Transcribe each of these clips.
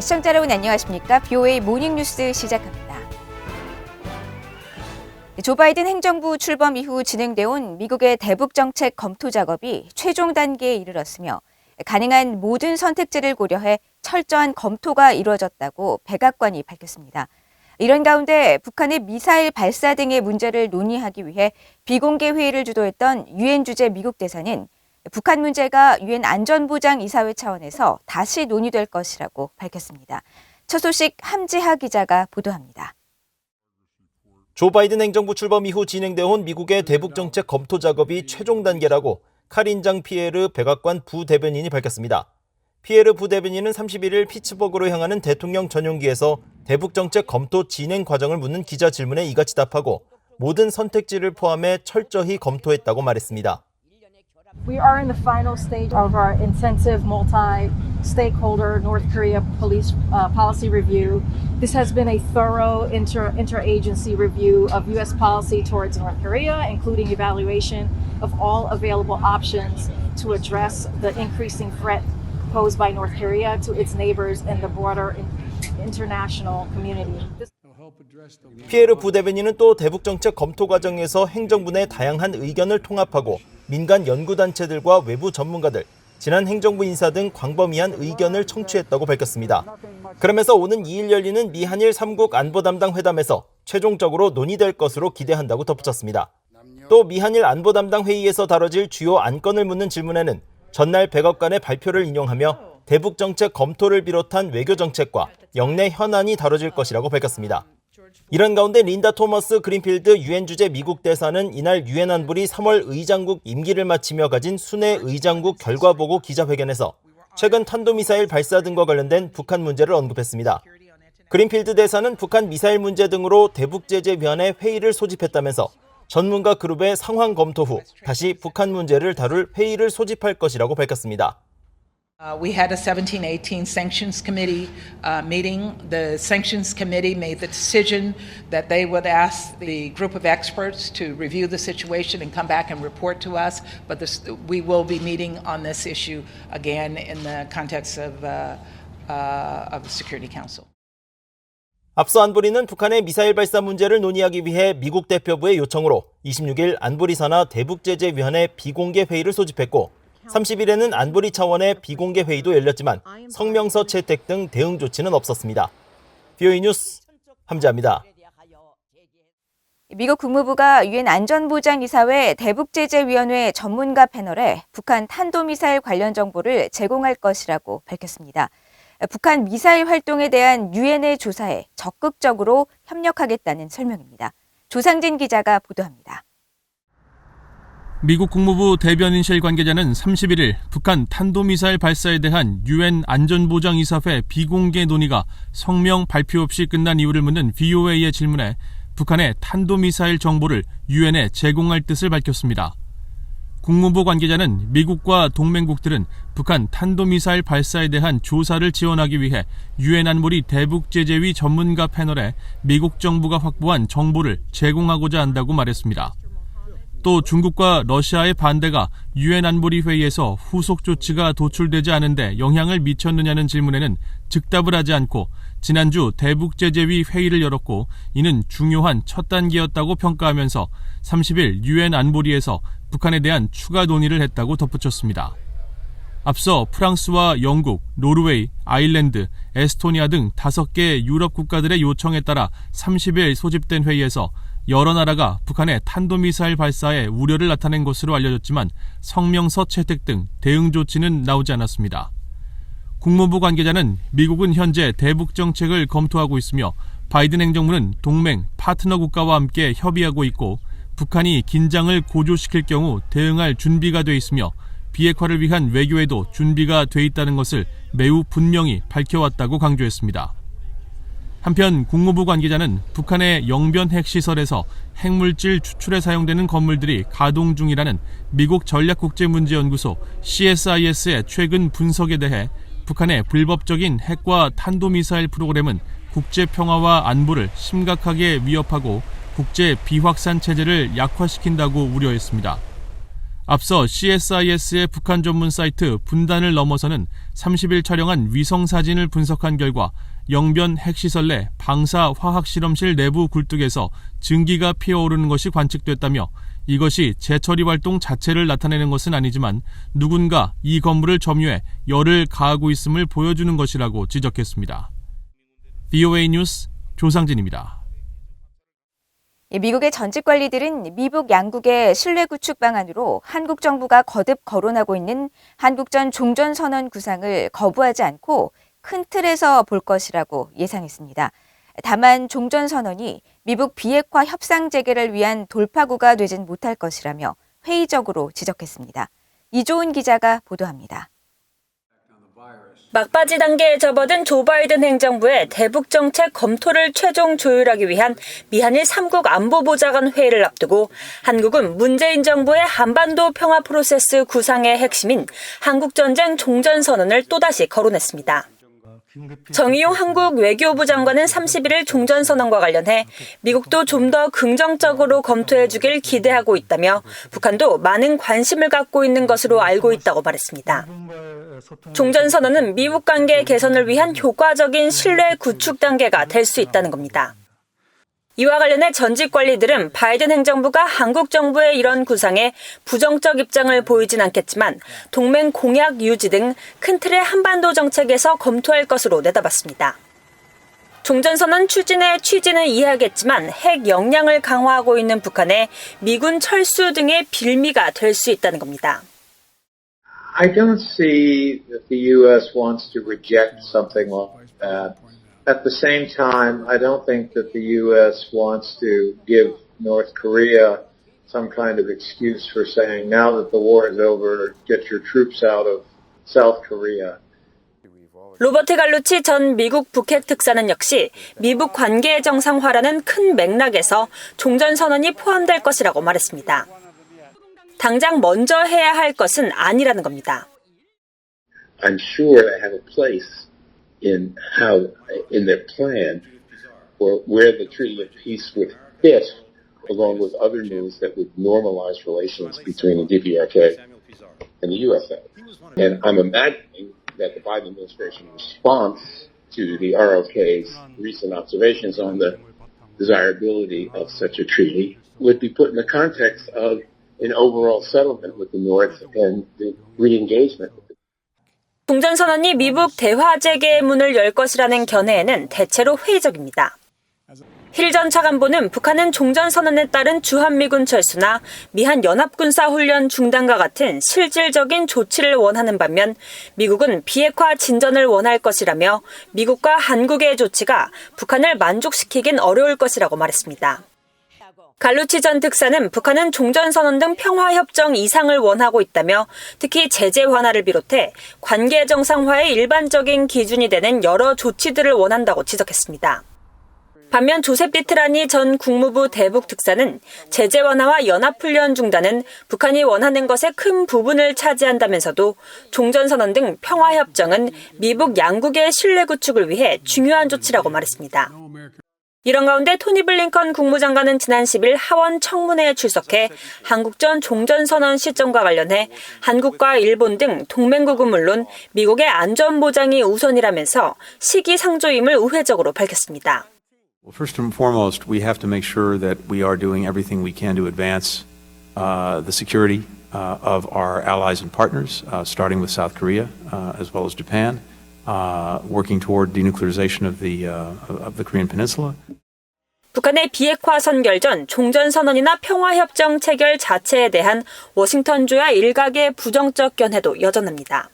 시청자 여러분 안녕하십니까? BOA 모닝뉴스 시작합니다. 조 바이든 행정부 출범 이후 진행되어 온 미국의 대북 정책 검토 작업이 최종 단계에 이르렀으며 가능한 모든 선택지를 고려해 철저한 검토가 이루어졌다고 백악관이 밝혔습니다. 이런 가운데 북한의 미사일 발사 등의 문제를 논의하기 위해 비공개 회의를 주도했던 유엔 주재 미국 대사는 북한 문제가 유엔 안전보장이사회 차원에서 다시 논의될 것이라고 밝혔습니다. 첫 소식 함지하 기자가 보도합니다. 조 바이든 행정부 출범 이후 진행되어 온 미국의 대북 정책 검토 작업이 최종 단계라고 카린 장 피에르 백악관 부대변인이 밝혔습니다. 피에르 부대변인은 31일 피츠버그로 향하는 대통령 전용기에서 대북 정책 검토 진행 과정을 묻는 기자 질문에 이같이 답하고 모든 선택지를 포함해 철저히 검토했다고 말했습니다. We are in the final stage of our intensive multi-stakeholder North Korea policy review. This has been a thorough interagency review of U.S. policy towards North Korea, including evaluation of all available options to address the increasing threat posed by North Korea to its neighbors and the broader international community. 피에르 부대변인은 또 대북 정책 검토 과정에서 행정부 내 다양한 의견을 통합하고 민간 연구단체들과 외부 전문가들, 지난 행정부 인사 등 광범위한 의견을 청취했다고 밝혔습니다. 그러면서 오는 2일 열리는 미한일 3국 안보담당 회담에서 최종적으로 논의될 것으로 기대한다고 덧붙였습니다. 또 미한일 안보담당 회의에서 다뤄질 주요 안건을 묻는 질문에는 전날 백악관의 발표를 인용하며 대북 정책 검토를 비롯한 외교 정책과 영내 현안이 다뤄질 것이라고 밝혔습니다. 이런 가운데 린다 토머스 그린필드 유엔 주재 미국 대사는 이날 유엔 안보리 3월 의장국 임기를 마치며 가진 순회 의장국 결과 보고 기자회견에서 최근 탄도미사일 발사 등과 관련된 북한 문제를 언급했습니다. 그린필드 대사는 북한 미사일 문제 등으로 대북제재위원회 회의를 소집했다면서 전문가 그룹의 상황 검토 후 다시 북한 문제를 다룰 회의를 소집할 것이라고 밝혔습니다. We had a 1718 Sanctions Committee meeting. The Sanctions Committee made the decision that they would ask the group of experts to review the situation and come back and report to us. But we will be meeting on this issue again in the context of the Security Council. 앞서 안보리는 북한의 미사일 발사 문제를 논의하기 위해 미국 대표부의 요청으로 26일 안보리 산하 대북제재위원회 비공개 회의를 소집했고 30일에는 안보리 차원의 비공개 회의도 열렸지만 성명서 채택 등 대응 조치는 없었습니다. BOA 뉴스 함지하입니다. 미국 국무부가 유엔 안전보장이사회 대북제재위원회 전문가 패널에 북한 탄도미사일 관련 정보를 제공할 것이라고 밝혔습니다. 북한 미사일 활동에 대한 유엔의 조사에 적극적으로 협력하겠다는 설명입니다. 조상진 기자가 보도합니다. 미국 국무부 대변인실 관계자는 31일 북한 탄도미사일 발사에 대한 유엔 안전보장이사회 비공개 논의가 성명 발표 없이 끝난 이유를 묻는 BOA의 질문에 북한의 탄도미사일 정보를 유엔에 제공할 뜻을 밝혔습니다. 국무부 관계자는 미국과 동맹국들은 북한 탄도미사일 발사에 대한 조사를 지원하기 위해 유엔 안보리 대북제재위 전문가 패널에 미국 정부가 확보한 정보를 제공하고자 한다고 말했습니다. 또 중국과 러시아의 반대가 유엔 안보리 회의에서 후속 조치가 도출되지 않은데 영향을 미쳤느냐는 질문에는 즉답을 하지 않고 지난주 대북제재위 회의를 열었고 이는 중요한 첫 단계였다고 평가하면서 30일 유엔 안보리에서 북한에 대한 추가 논의를 했다고 덧붙였습니다. 앞서 프랑스와 영국, 노르웨이, 아일랜드, 에스토니아 등 5개 유럽 국가들의 요청에 따라 30일 소집된 회의에서 여러 나라가 북한의 탄도미사일 발사에 우려를 나타낸 것으로 알려졌지만 성명서 채택 등 대응 조치는 나오지 않았습니다. 국무부 관계자는 미국은 현재 대북 정책을 검토하고 있으며 바이든 행정부는 동맹, 파트너 국가와 함께 협의하고 있고 북한이 긴장을 고조시킬 경우 대응할 준비가 돼 있으며 비핵화를 위한 외교에도 준비가 돼 있다는 것을 매우 분명히 밝혀왔다고 강조했습니다. 한편 국무부 관계자는 북한의 영변 핵시설에서 핵물질 추출에 사용되는 건물들이 가동 중이라는 미국 전략국제문제연구소 CSIS의 최근 분석에 대해 북한의 불법적인 핵과 탄도미사일 프로그램은 국제평화와 안보를 심각하게 위협하고 국제 비확산 체제를 약화시킨다고 우려했습니다. 앞서 CSIS의 북한 전문 사이트 분단을 넘어서는 30일 촬영한 위성사진을 분석한 결과 영변 핵시설 내 방사 화학실험실 내부 굴뚝에서 증기가 피어오르는 것이 관측됐다며 이것이 재처리 활동 자체를 나타내는 것은 아니지만 누군가 이 건물을 점유해 열을 가하고 있음을 보여주는 것이라고 지적했습니다. VOA 뉴스 조상진입니다. 미국의 전직 관리들은 미북 양국의 신뢰 구축 방안으로 한국 정부가 거듭 거론하고 있는 한국전 종전선언 구상을 거부하지 않고 큰 틀에서 볼 것이라고 예상했습니다. 다만 종전선언이 미북 비핵화 협상 재개를 위한 돌파구가 되진 못할 것이라며 회의적으로 지적했습니다. 이조은 기자가 보도합니다. 막바지 단계에 접어든 조 바이든 행정부의 대북 정책 검토를 최종 조율하기 위한 미한일 3국 안보보좌관 회의를 앞두고 한국은 문재인 정부의 한반도 평화 프로세스 구상의 핵심인 한국전쟁 종전선언을 또다시 거론했습니다. 정의용 한국 외교부 장관은 31일 종전선언과 관련해 미국도 좀 더 긍정적으로 검토해주길 기대하고 있다며 북한도 많은 관심을 갖고 있는 것으로 알고 있다고 말했습니다. 종전선언은 미북 관계 개선을 위한 효과적인 신뢰 구축 단계가 될 수 있다는 겁니다. 이와 관련해 전직 관리들은 바이든 행정부가 한국 정부의 이런 구상에 부정적 입장을 보이진 않겠지만 동맹 공약 유지 등 큰 틀의 한반도 정책에서 검토할 것으로 내다봤습니다. 종전선언 추진의 취지는 이해하겠지만 핵 역량을 강화하고 있는 북한에 미군 철수 등의 빌미가 될 수 있다는 겁니다. I don't see that the U.S. wants to reject something like that. At the same time, I don't think that the U.S. wants to give North Korea some kind of excuse for saying, now that the war is over, get your troops out of South Korea. 로버트 갈루치 전 미국 북핵 특사는 역시 미북 관계 정상화라는 큰 맥락에서 종전선언이 포함될 것이라고 말했습니다. 당장 먼저 해야 할 것은 아니라는 겁니다. I'm sure they have a place in their plan for where the Treaty of Peace would fit, along with other moves that would normalize relations between the DPRK and the USA. And I'm imagining that the Biden administration response to the ROK's recent observations on the desirability of such a treaty would be put in the context of an overall settlement with the North and the re-engagement. 종전선언이 미북 대화 재개의 문을 열 것이라는 견해에는 대체로 회의적입니다. 힐 전 차관보는 북한은 종전선언에 따른 주한미군 철수나 미한 연합군사훈련 중단과 같은 실질적인 조치를 원하는 반면 미국은 비핵화 진전을 원할 것이라며 미국과 한국의 조치가 북한을 만족시키긴 어려울 것이라고 말했습니다. 갈루치 전 특사는 북한은 종전선언 등 평화협정 이상을 원하고 있다며 특히 제재 완화를 비롯해 관계 정상화의 일반적인 기준이 되는 여러 조치들을 원한다고 지적했습니다. 반면 조셉 비트라니 전 국무부 대북 특사는 제재 완화와 연합훈련 중단은 북한이 원하는 것의 큰 부분을 차지한다면서도 종전선언 등 평화협정은 미북 양국의 신뢰 구축을 위해 중요한 조치라고 말했습니다. 이런 가운데 토니 블링컨 국무장관은 지난 10일 하원 청문회에 출석해 한국전 종전선언 시점과 관련해 한국과 일본 등 동맹국은 물론 미국의 안전보장이 우선이라면서 시기상조임을 우회적으로 밝혔습니다. Well, first and foremost, we have to make sure that we are doing everything we can to advance the security of our allies and partners, starting with South Korea as well as Japan, working toward denuclearization of the Korean Peninsula. 북한의 비핵화 선결 전 종전선언이나 평화협정 체결 자체에 대한 워싱턴주야 일각의 부정적 견해도 여전합니다.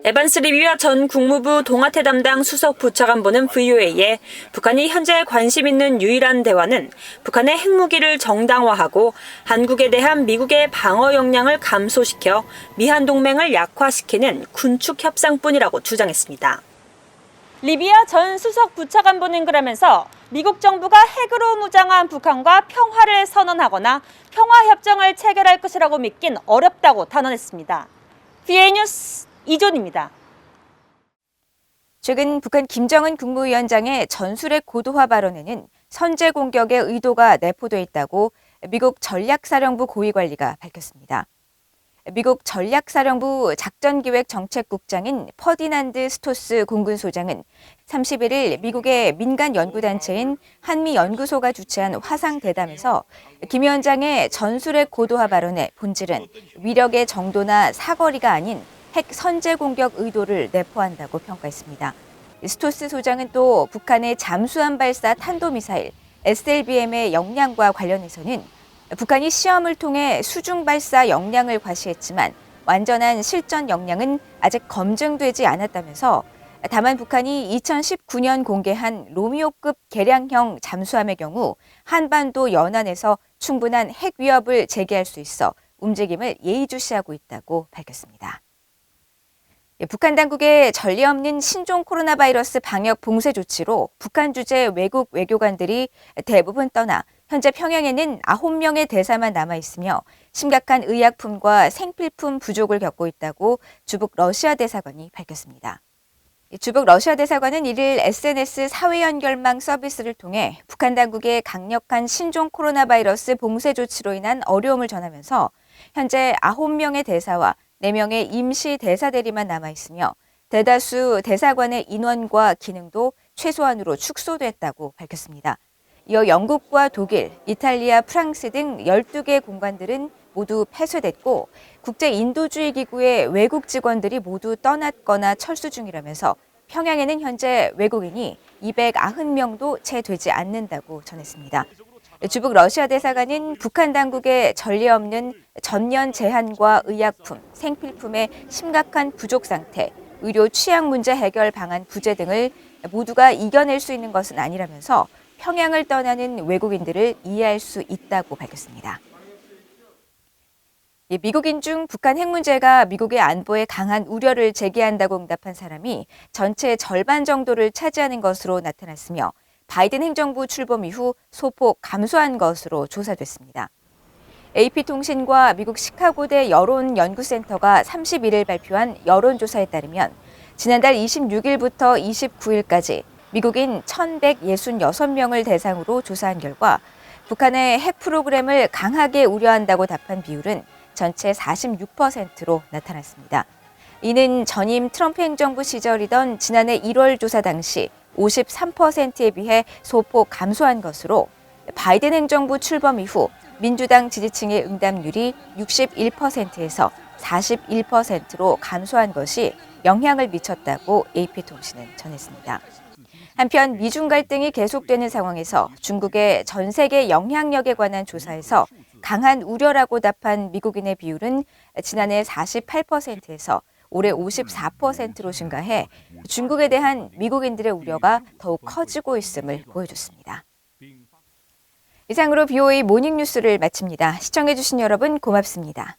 에반스 리비와 전 국무부 동아태 담당 수석 부차관보는 VOA에 북한이 현재 관심 있는 유일한 대화는 북한의 핵무기를 정당화하고 한국에 대한 미국의 방어 역량을 감소시켜 미한 동맹을 약화시키는 군축 협상뿐이라고 주장했습니다. 리비아 전 수석 부차관보는 그러면서 미국 정부가 핵으로 무장한 북한과 평화를 선언하거나 평화협정을 체결할 것이라고 믿긴 어렵다고 단언했습니다. VOA 뉴스 이존입니다. 최근 북한 김정은 국무위원장의 전술핵 고도화 발언에는 선제 공격의 의도가 내포돼 있다고 미국 전략사령부 고위관리가 밝혔습니다. 미국 전략사령부 작전기획정책국장인 퍼디난드 스토스 공군소장은 31일 미국의 민간 연구단체인 한미연구소가 주최한 화상대담에서 김 위원장의 전술핵 고도화 발언의 본질은 위력의 정도나 사거리가 아닌 핵 선제 공격 의도를 내포한다고 평가했습니다. 스토스 소장은 또 북한의 잠수함 발사 탄도미사일 SLBM의 역량과 관련해서는 북한이 시험을 통해 수중 발사 역량을 과시했지만 완전한 실전 역량은 아직 검증되지 않았다면서 다만 북한이 2019년 공개한 로미오급 개량형 잠수함의 경우 한반도 연안에서 충분한 핵 위협을 제기할 수 있어 움직임을 예의주시하고 있다고 밝혔습니다. 북한 당국의 전례 없는 신종 코로나 바이러스 방역 봉쇄 조치로 북한 주재 외국 외교관들이 대부분 떠나 현재 평양에는 9명의 대사만 남아 있으며 심각한 의약품과 생필품 부족을 겪고 있다고 주북 러시아 대사관이 밝혔습니다. 주북 러시아 대사관은 이를 SNS 사회 연결망 서비스를 통해 북한 당국의 강력한 신종 코로나 바이러스 봉쇄 조치로 인한 어려움을 전하면서 현재 9명의 대사와 4명의 임시 대사 대리만 남아 있으며 대다수 대사관의 인원과 기능도 최소한으로 축소됐다고 밝혔습니다. 이어 영국과 독일, 이탈리아, 프랑스 등 12개 공관들은 모두 폐쇄됐고 국제인도주의기구의 외국 직원들이 모두 떠났거나 철수 중이라면서 평양에는 현재 외국인이 290명도 채 되지 않는다고 전했습니다. 주북 러시아 대사관은 북한 당국의 전례 없는 전면 제한과 의약품, 생필품의 심각한 부족 상태, 의료 취약 문제 해결 방안 부재 등을 모두가 이겨낼 수 있는 것은 아니라면서 평양을 떠나는 외국인들을 이해할 수 있다고 밝혔습니다. 미국인 중 북한 핵 문제가 미국의 안보에 강한 우려를 제기한다고 응답한 사람이 전체 절반 정도를 차지하는 것으로 나타났으며 바이든 행정부 출범 이후 소폭 감소한 것으로 조사됐습니다. AP통신과 미국 시카고대 여론연구센터가 31일 발표한 여론조사에 따르면 지난달 26일부터 29일까지 미국인 1,166명을 대상으로 조사한 결과 북한의 핵 프로그램을 강하게 우려한다고 답한 비율은 전체 46%로 나타났습니다. 이는 전임 트럼프 행정부 시절이던 지난해 1월 조사 당시 53%에 비해 소폭 감소한 것으로 바이든 행정부 출범 이후 민주당 지지층의 응답률이 61%에서 41%로 감소한 것이 영향을 미쳤다고 AP통신은 전했습니다. 한편 미중 갈등이 계속되는 상황에서 중국의 전 세계 영향력에 관한 조사에서 강한 우려라고 답한 미국인의 비율은 지난해 48%에서 올해 54%로 증가해 중국에 대한 미국인들의 우려가 더욱 커지고 있음을 보여줬습니다. 이상으로 BOA 모닝뉴스를 마칩니다. 시청해주신 여러분 고맙습니다.